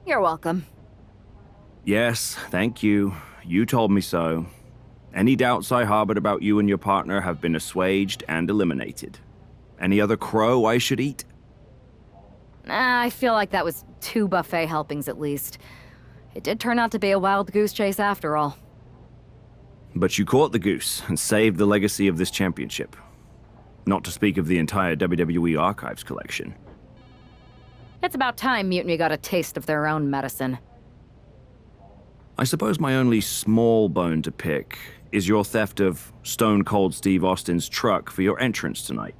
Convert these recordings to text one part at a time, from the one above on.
You're welcome. Yes, thank you. You told me so. Any doubts I harbored about you and your partner have been assuaged and eliminated. Any other crow I should eat? I feel like that was 2 buffet helpings at least. It did turn out to be a wild goose chase after all. But you caught the goose and saved the legacy of this championship. Not to speak of the entire WWE Archives collection. It's about time Mutiny got a taste of their own medicine. I suppose my only small bone to pick is your theft of Stone Cold Steve Austin's truck for your entrance tonight.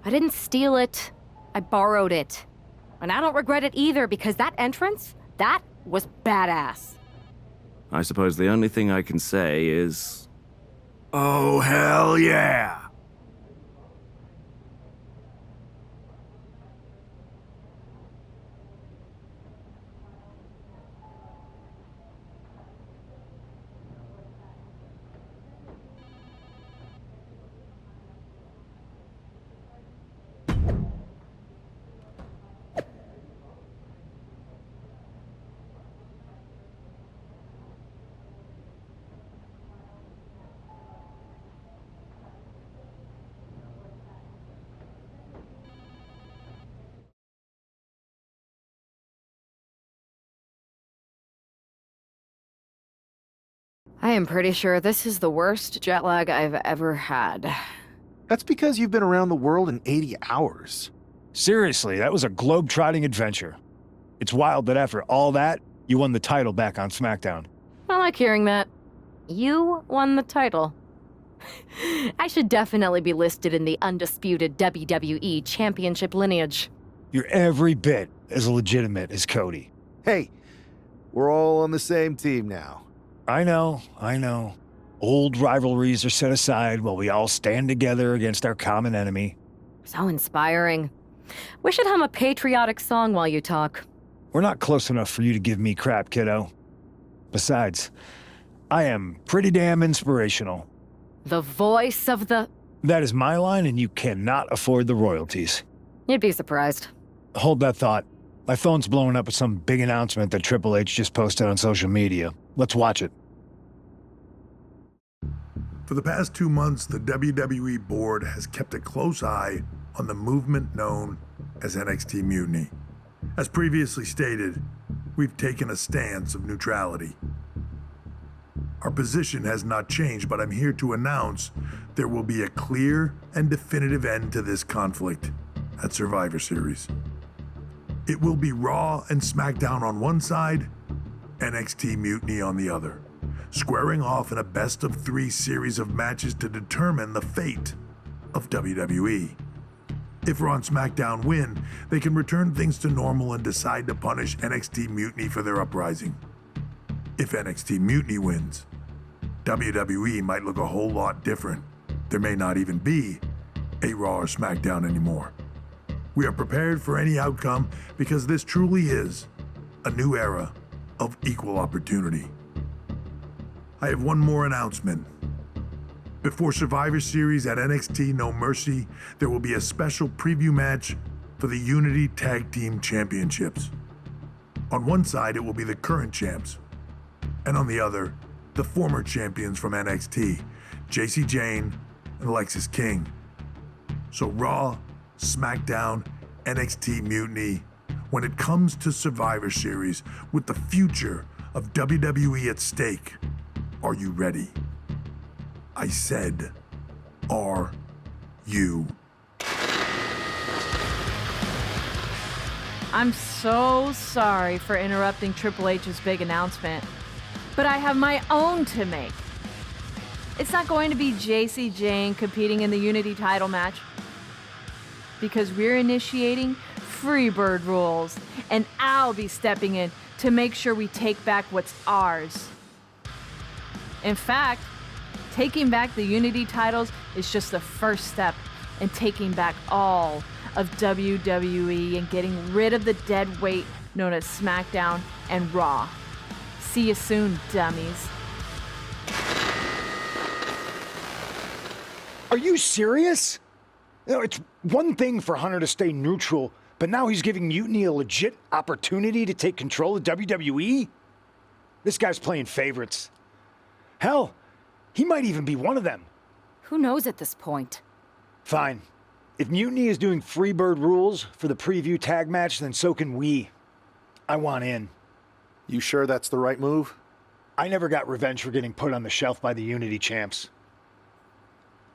I didn't steal it. I borrowed it. And I don't regret it either, because that entrance, that was badass. I suppose the only thing I can say is... oh, hell yeah! I am pretty sure this is the worst jet lag I've ever had. That's because you've been around the world in 80 hours. Seriously, that was a globe-trotting adventure. It's wild that after all that, you won the title back on SmackDown. I like hearing that. You won the title. I should definitely be listed in the undisputed WWE Championship lineage. You're every bit as legitimate as Cody. Hey, we're all on the same team now. I know. Old rivalries are set aside while we all stand together against our common enemy. So inspiring. We should hum a patriotic song while you talk. We're not close enough for you to give me crap, kiddo. Besides, I am pretty damn inspirational. The voice of the... That is my line, and you cannot afford the royalties. You'd be surprised. Hold that thought. My phone's blowing up with some big announcement that Triple H just posted on social media. Let's watch it. For the past 2 months, the WWE board has kept a close eye on the movement known as NXT Mutiny. As previously stated, we've taken a stance of neutrality. Our position has not changed, but I'm here to announce there will be a clear and definitive end to this conflict at Survivor Series. It will be Raw and SmackDown on one side, NXT Mutiny on the other, squaring off in a best-of-3 series of matches to determine the fate of WWE. If Raw and SmackDown win, they can return things to normal and decide to punish NXT Mutiny for their uprising. If NXT Mutiny wins, WWE might look a whole lot different. There may not even be a Raw or SmackDown anymore. We are prepared for any outcome because this truly is a new era of equal opportunity. I have one more announcement. Before Survivor Series at NXT No Mercy, there will be a special preview match for the Unity Tag Team Championships. On one side, it will be the current champs, and on the other, the former champions from NXT, Jacy Jayne and Alexis King. So Raw, SmackDown, NXT Mutiny, when it comes to Survivor Series, with the future of WWE at stake, are you ready? I said, are you? I'm so sorry for interrupting Triple H's big announcement, but I have my own to make. It's not going to be Jacy Jayne competing in the Unity title match, because we're initiating Freebird rules, and I'll be stepping in to make sure we take back what's ours. In fact, taking back the Unity titles is just the first step in taking back all of WWE and getting rid of the dead weight known as SmackDown and Raw. See you soon, dummies. Are you serious? You know, it's one thing for Hunter to stay neutral But now he's giving Mutiny a legit opportunity to take control of WWE? This guy's playing favorites. Hell, he might even be one of them. Who knows at this point? Fine. If Mutiny is doing Freebird rules for the preview tag match, then so can we. I want in. You sure that's the right move? I never got revenge for getting put on the shelf by the Unity champs.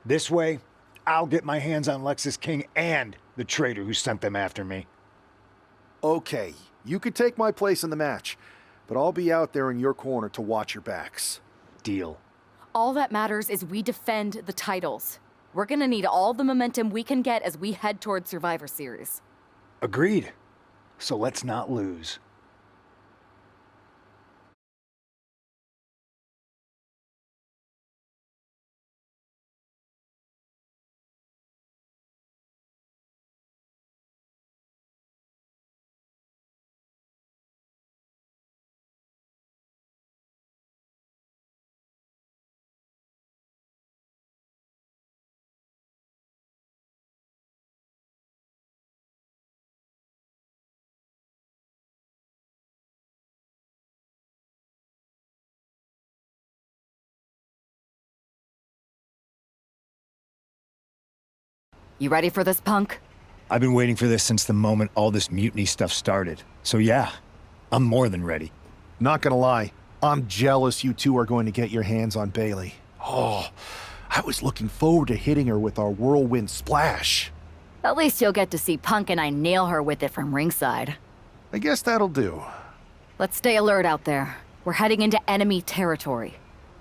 This way, I'll get my hands on Lexus King and the traitor who sent them after me. Okay, you could take my place in the match, but I'll be out there in your corner to watch your backs. Deal. All that matters is we defend the titles. We're gonna need all the momentum we can get as we head toward Survivor Series. Agreed. So let's not lose. You ready for this, Punk? I've been waiting for this since the moment all this Mutiny stuff started. So yeah, I'm more than ready. Not gonna lie, I'm jealous you two are going to get your hands on Bailey. Oh, I was looking forward to hitting her with our whirlwind splash. At least you'll get to see Punk and I nail her with it from ringside. I guess that'll do. Let's stay alert out there. We're heading into enemy territory.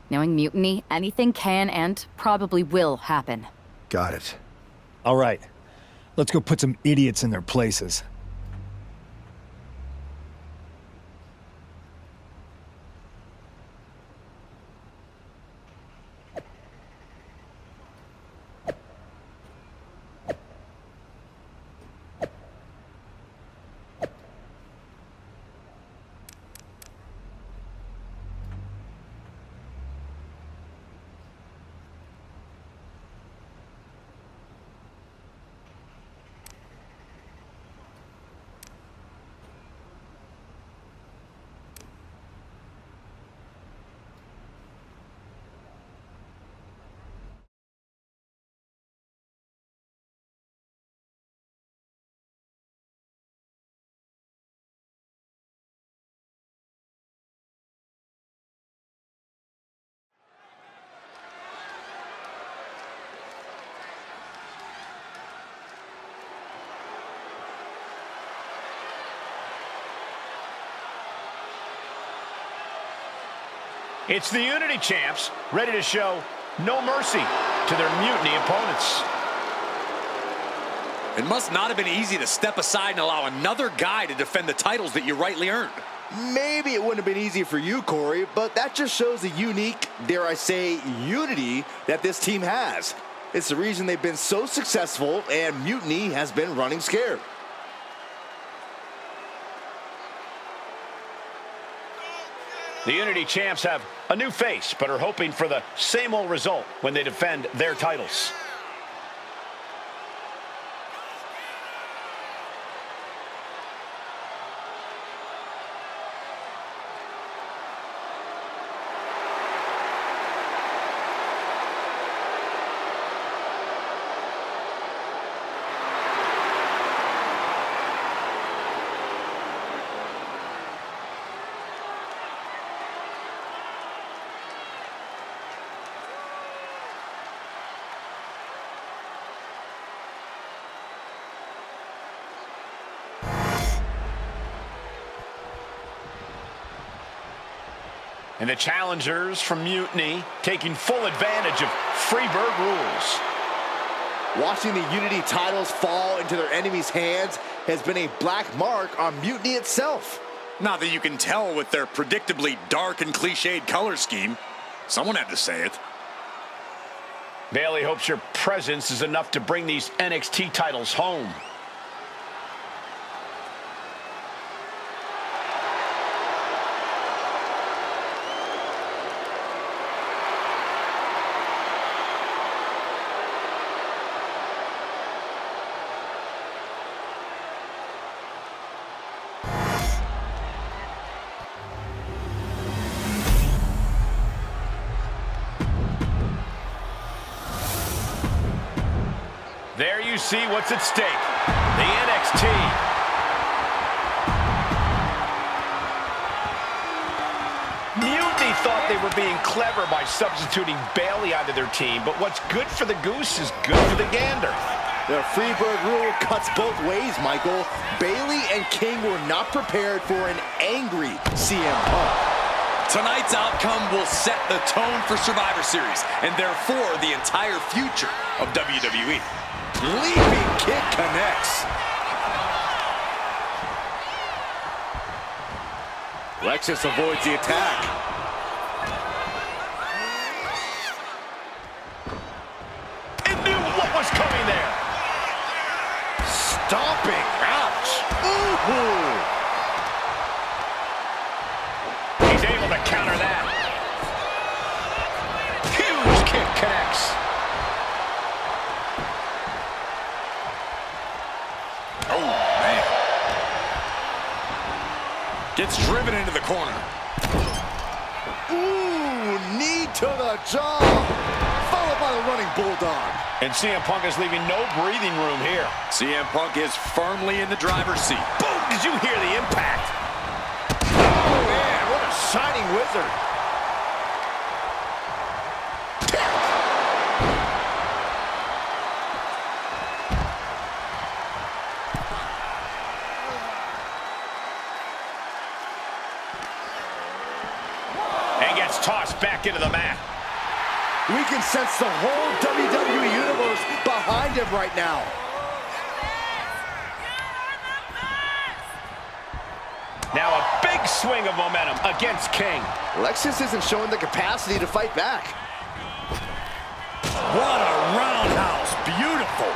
Knowing Mutiny, anything can and probably will happen. Got it. All right, let's go put some idiots in their places. It's the Unity champs, ready to show no mercy to their Mutiny opponents. It must not have been easy to step aside and allow another guy to defend the titles that you rightly earned. Maybe it wouldn't have been easy for you, Corey, but that just shows the unique, dare I say, unity that this team has. It's the reason they've been so successful and Mutiny has been running scared. The Unity champs have a new face, but are hoping for the same old result when they defend their titles. And the challengers from Mutiny taking full advantage of Freebird rules. Watching the Unity titles fall into their enemies' hands has been a black mark on Mutiny itself. Not that you can tell with their predictably dark and cliched color scheme. Someone had to say it. Bailey hopes your presence is enough to bring these NXT titles home. There you see what's at stake. The NXT. Mutiny thought they were being clever by substituting Bayley onto their team, but what's good for the goose is good for the gander. The Freebird rule cuts both ways, Michael. Bayley and King were not prepared for an angry CM Punk. Tonight's outcome will set the tone for Survivor Series, and therefore the entire future of WWE. Leaping kick connects. Lexus avoids the attack. It knew what was coming there. Stomping. Ouch. Ooh. He's able to counter that. Huge kick connects. Oh, man. Gets driven into the corner. Ooh, knee to the jaw. Followed by the running bulldog. And CM Punk is leaving no breathing room here. CM Punk is firmly in the driver's seat. Boom! Did you hear the impact? Oh, man, what a shining wizard. And gets tossed back into the mat. We can sense the whole WWE Universe behind him right now. Now a big swing of momentum against King. Lexus isn't showing the capacity to fight back. What a roundhouse. Beautiful.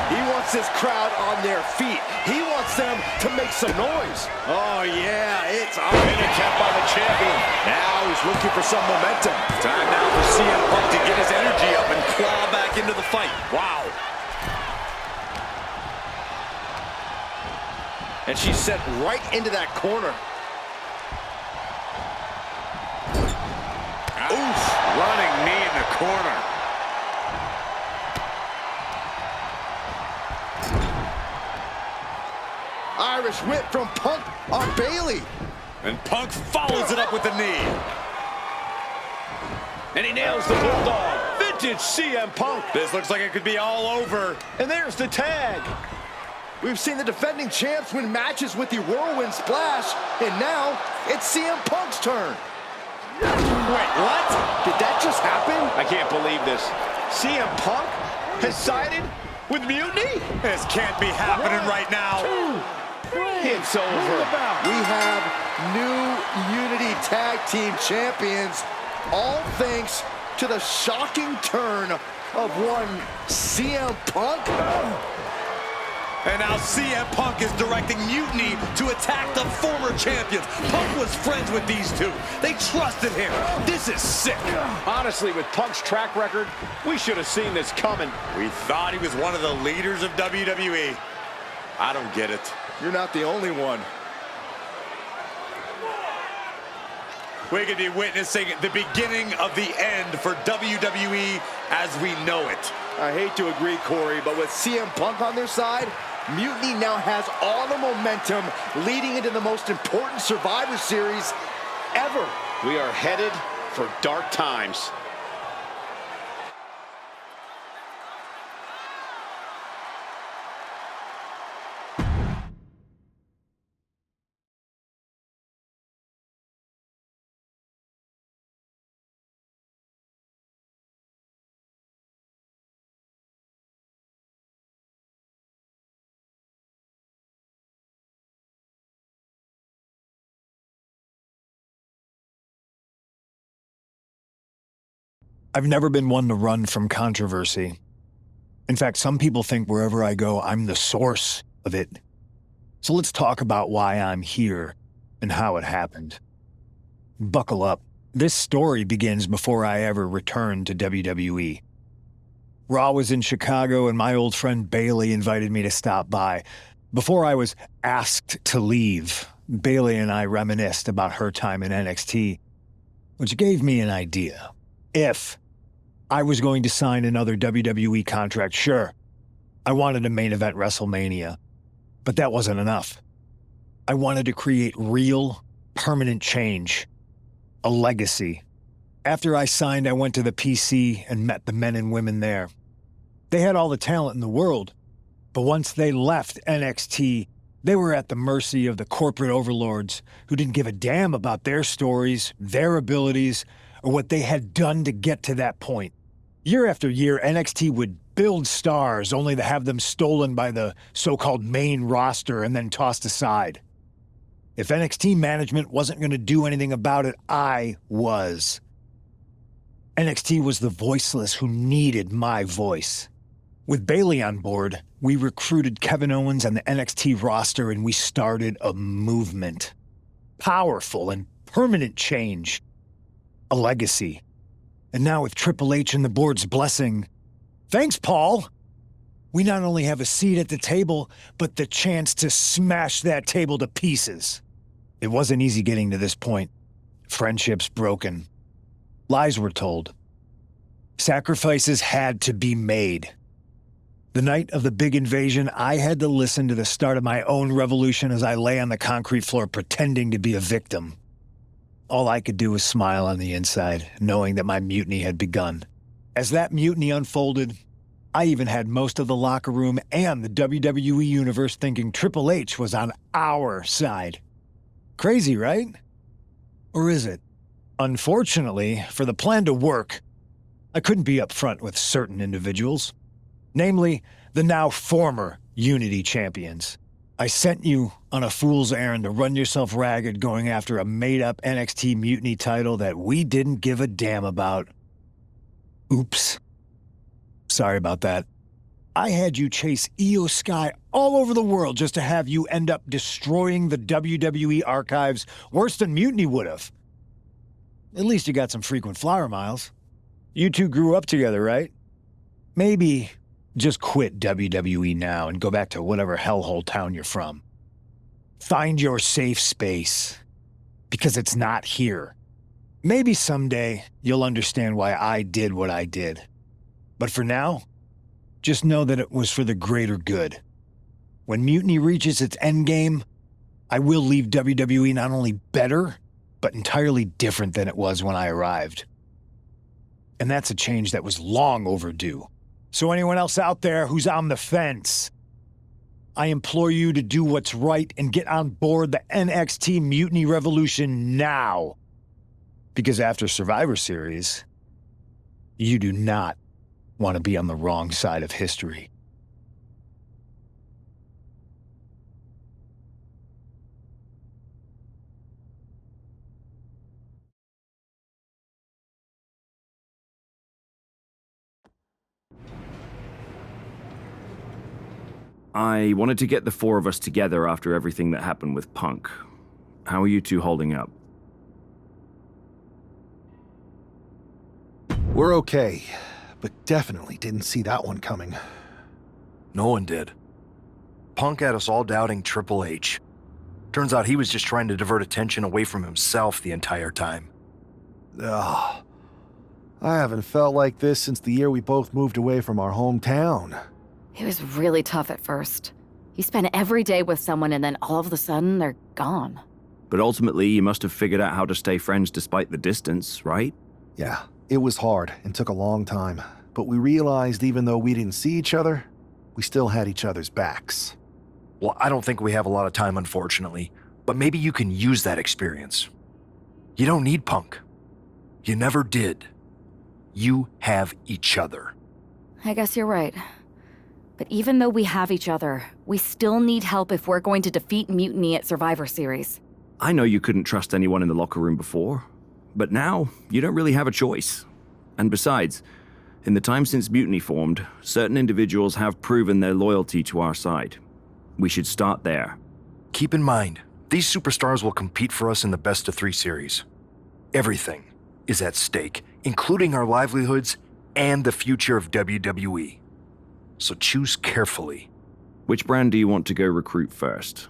He wants this crowd on their feet. He wants them to make some noise. Oh, yeah, it's on. Pin attempt by the champion. Now he's looking for some momentum. Time now for CM Punk to get his energy up and claw back into the fight. Wow. And she's set right into that corner. Oof. Running knee in the corner. Irish whip from Punk on Bayley. And Punk follows it up with the knee. And he nails the bulldog. Vintage CM Punk. This looks like it could be all over. And there's the tag. We've seen the defending champs win matches with the whirlwind splash, and now it's CM Punk's turn. Wait, what? Did that just happen? I can't believe this. CM Punk has sided with Mutiny? This can't be happening right now. It's over. We have new Unity Tag Team Champions, all thanks to the shocking turn of one CM Punk. And now CM Punk is directing Mutiny to attack the former champions. Punk was friends with these two. They trusted him. This is sick. Honestly, with Punk's track record, we should have seen this coming. We thought he was one of the leaders of WWE. I don't get it. You're not the only one. We could be witnessing the beginning of the end for WWE as we know it. I hate to agree, Corey, but with CM Punk on their side, Mutiny now has all the momentum leading into the most important Survivor Series ever. We are headed for dark times. I've never been one to run from controversy. In fact, some people think wherever I go, I'm the source of it. So let's talk about why I'm here and how it happened. Buckle up. This story begins before I ever returned to WWE. Raw was in Chicago and my old friend Bayley invited me to stop by. Before I was asked to leave, Bayley and I reminisced about her time in NXT, which gave me an idea. If I was going to sign another WWE contract, sure. I wanted a main event WrestleMania, but that wasn't enough. I wanted to create real, permanent change. A legacy. After I signed, I went to the PC and met the men and women there. They had all the talent in the world, but once they left NXT, they were at the mercy of the corporate overlords who didn't give a damn about their stories, their abilities, or what they had done to get to that point. Year after year, NXT would build stars only to have them stolen by the so-called main roster and then tossed aside. If NXT management wasn't going to do anything about it, I was. NXT was the voiceless who needed my voice. With Bayley on board, we recruited Kevin Owens and the NXT roster, and we started a movement. Powerful and permanent change. A legacy. And now with Triple H and the board's blessing, thanks, Paul! We not only have a seat at the table, but the chance to smash that table to pieces. It wasn't easy getting to this point. Friendships broken. Lies were told. Sacrifices had to be made. The night of the big invasion, I had to listen to the start of my own revolution as I lay on the concrete floor pretending to be a victim. All I could do was smile on the inside, knowing that my mutiny had begun. As that mutiny unfolded, I even had most of the locker room and the WWE Universe thinking Triple H was on our side. Crazy, right? Or is it? Unfortunately, for the plan to work, I couldn't be upfront with certain individuals. Namely, the now former Unity champions. I sent you on a fool's errand to run yourself ragged going after a made-up NXT Mutiny title that we didn't give a damn about. Oops. Sorry about that. I had you chase Io Sky all over the world just to have you end up destroying the WWE archives worse than Mutiny would have. At least you got some frequent flyer miles. You two grew up together, right? Maybe just quit WWE now and go back to whatever hellhole town you're from. Find your safe space, because it's not here. Maybe someday you'll understand why I did what I did. But for now, just know that it was for the greater good. When Mutiny reaches its endgame, I will leave WWE not only better, but entirely different than it was when I arrived. And that's a change that was long overdue. So anyone else out there who's on the fence, I implore you to do what's right and get on board the NXT Mutiny Revolution now. Because after Survivor Series, you do not want to be on the wrong side of history. I wanted to get the four of us together after everything that happened with Punk. How are you two holding up? We're okay, but definitely didn't see that one coming. No one did. Punk had us all doubting Triple H. Turns out he was just trying to divert attention away from himself the entire time. Ugh. I haven't felt like this since the year we both moved away from our hometown. It was really tough at first. You spend every day with someone and then all of a sudden they're gone. But ultimately, you must have figured out how to stay friends despite the distance, right? Yeah, it was hard and took a long time. But we realized even though we didn't see each other, we still had each other's backs. Well, I don't think we have a lot of time, unfortunately. But maybe you can use that experience. You don't need Punk. You never did. You have each other. I guess you're right. But even though we have each other, we still need help if we're going to defeat Mutiny at Survivor Series. I know you couldn't trust anyone in the locker room before, but now you don't really have a choice. And besides, in the time since Mutiny formed, certain individuals have proven their loyalty to our side. We should start there. Keep in mind, these superstars will compete for us in the best-of-3 series. Everything is at stake, including our livelihoods and the future of WWE. So choose carefully. Which brand do you want to go recruit first?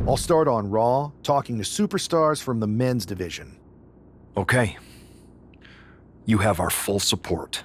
I'll start on Raw, talking to superstars from the men's division. Okay. You have our full support.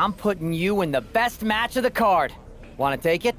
I'm putting you in the best match of the card. Want to take it?